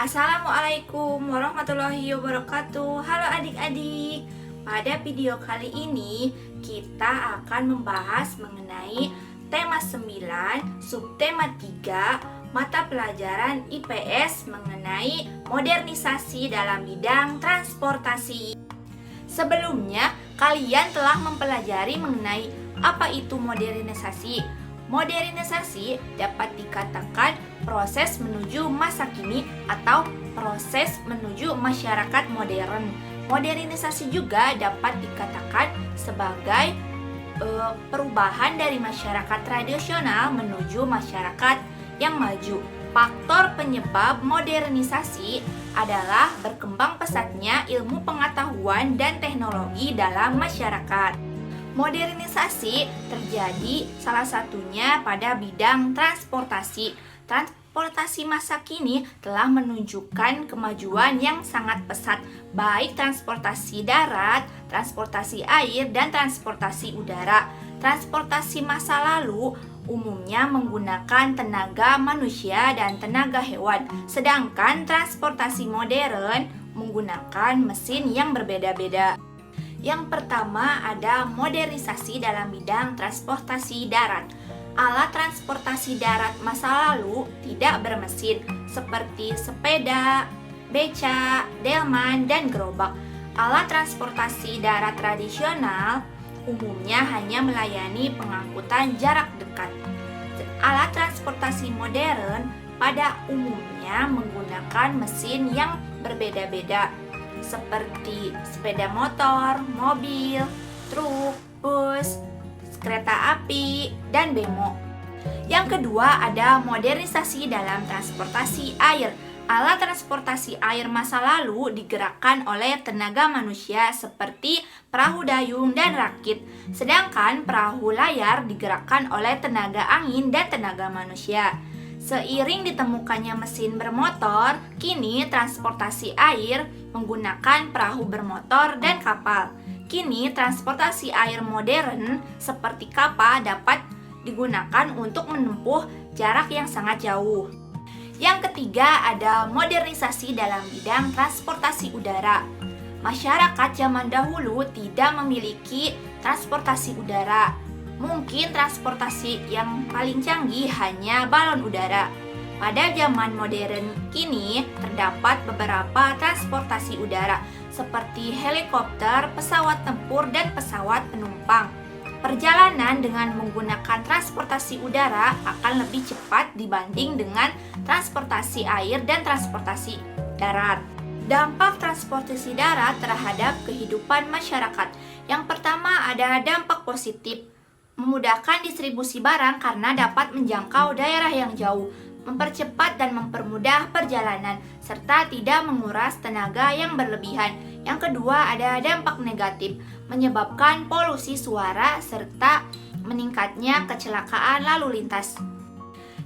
Assalamualaikum warahmatullahi wabarakatuh. Halo adik-adik. Pada video kali ini kita akan membahas mengenai tema 9, subtema 3, mata pelajaran IPS mengenai modernisasi dalam bidang transportasi. Sebelumnya, kalian telah mempelajari mengenai apa itu modernisasi. Modernisasi dapat dikatakan proses menuju masa kini atau proses menuju masyarakat modern. Modernisasi juga dapat dikatakan sebagai perubahan dari masyarakat tradisional menuju masyarakat yang maju. Faktor penyebab modernisasi adalah berkembang pesatnya ilmu pengetahuan dan teknologi dalam masyarakat. Modernisasi terjadi salah satunya pada bidang transportasi. Transportasi masa kini telah menunjukkan kemajuan yang sangat pesat, baik transportasi darat, transportasi air, dan transportasi udara. Transportasi masa lalu umumnya menggunakan tenaga manusia dan tenaga hewan, sedangkan transportasi modern menggunakan mesin yang berbeda-beda. Yang pertama ada modernisasi dalam bidang transportasi darat. Alat transportasi darat masa lalu tidak bermesin seperti sepeda, beca, delman, dan gerobak. Alat transportasi darat tradisional umumnya hanya melayani pengangkutan jarak dekat. Alat transportasi modern pada umumnya menggunakan mesin yang berbeda-beda seperti sepeda motor, mobil, truk, bus, kereta api, dan bemo. Yang kedua ada modernisasi dalam transportasi air. Alat transportasi air masa lalu digerakkan oleh tenaga manusia seperti perahu dayung dan rakit, sedangkan perahu layar digerakkan oleh tenaga angin dan tenaga manusia. Seiring ditemukannya mesin bermotor, kini transportasi air menggunakan perahu bermotor dan kapal. Kini transportasi air modern seperti kapal dapat digunakan untuk menempuh jarak yang sangat jauh. Yang ketiga ada modernisasi dalam bidang transportasi udara. Masyarakat zaman dahulu tidak memiliki transportasi udara. Mungkin transportasi yang paling canggih hanya balon udara. Pada zaman modern kini terdapat beberapa transportasi udara seperti helikopter, pesawat tempur, dan pesawat penumpang. Perjalanan dengan menggunakan transportasi udara akan lebih cepat dibanding dengan transportasi air dan transportasi darat. Dampak transportasi darat terhadap kehidupan masyarakat. Yang pertama ada dampak positif. Memudahkan distribusi barang karena dapat menjangkau daerah yang jauh, mempercepat dan mempermudah perjalanan, serta tidak menguras tenaga yang berlebihan. Yang kedua ada dampak negatif, menyebabkan polusi suara serta meningkatnya kecelakaan lalu lintas.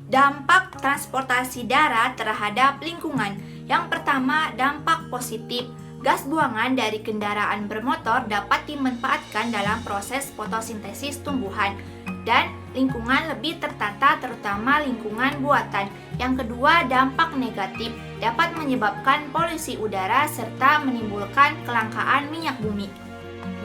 Dampak transportasi darat terhadap lingkungan. Yang pertama dampak positif. Gas buangan dari kendaraan bermotor dapat dimanfaatkan dalam proses fotosintesis tumbuhan dan lingkungan lebih tertata, terutama lingkungan buatan. Yang kedua, dampak negatif dapat menyebabkan polusi udara serta menimbulkan kelangkaan minyak bumi.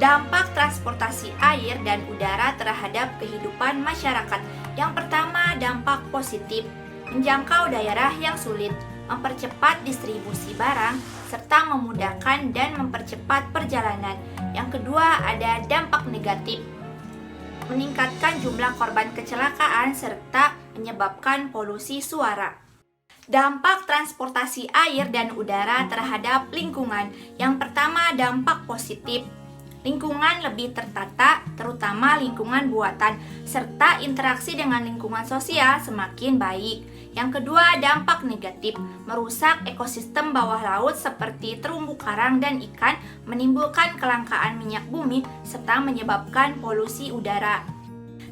Dampak transportasi air dan udara terhadap kehidupan masyarakat. Yang pertama, dampak positif, menjangkau daerah yang sulit, mempercepat distribusi barang, serta memudahkan dan mempercepat perjalanan. Yang kedua ada dampak negatif, meningkatkan jumlah korban kecelakaan serta menyebabkan polusi suara. Dampak transportasi air dan udara terhadap lingkungan. Yang pertama dampak positif, lingkungan lebih tertata, terutama lingkungan buatan, serta interaksi dengan lingkungan sosial semakin baik. Yang kedua, dampak negatif, merusak ekosistem bawah laut seperti terumbu karang dan ikan, menimbulkan kelangkaan minyak bumi, serta menyebabkan polusi udara.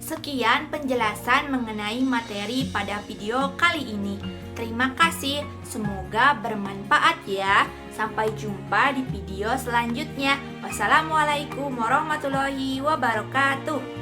Sekian penjelasan mengenai materi pada video kali ini. Terima kasih, semoga bermanfaat ya. Sampai jumpa di video selanjutnya. Wassalamualaikum warahmatullahi wabarakatuh.